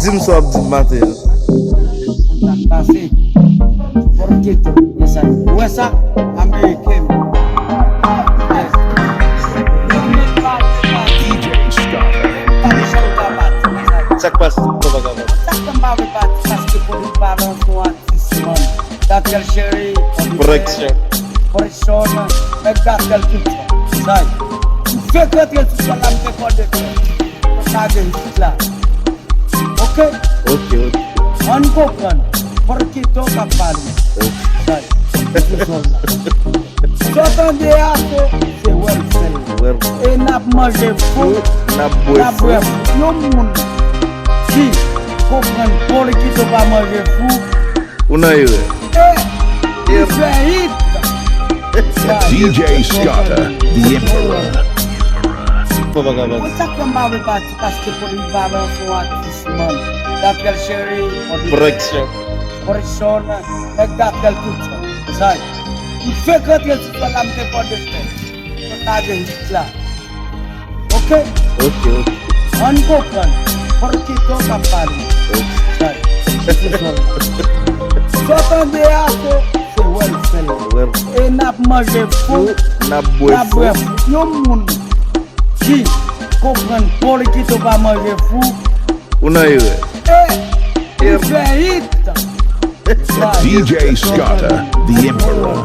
Dim so abdim mate. Assim, porque tu, essa, essa, americano. DJ Scott. Çak pas propaganda. Daquele cheiro, Correction. correção, é daquele tudo, sai. O que é que ele se fala me pode ter? Tá dentro lá. Ok? Ok. Angokan, porque toca para sai. Só tande aço, se well. E na manger fou, Na na boa. boa, no mundo. Sim, compran porque tu vai manger fou. Unaiwe. Isso é isso. DJ Scott, the Emperor. Propaganda. Você acabava de participar por um valor com artista, mano. Daquele cheiro, Correction. correção, é daquele tudo, sai. O que é que ele se fala me pode ter? Tá dentro lá. Ok? Ok. Angokan, porque toca para sai. Só tande aço, se well. E na manger fou, Na na boa. boa, no mundo. Sim, compran porque tu vai manger fou. Unaiwe. Isso é isso. DJ Scott, the Emperor.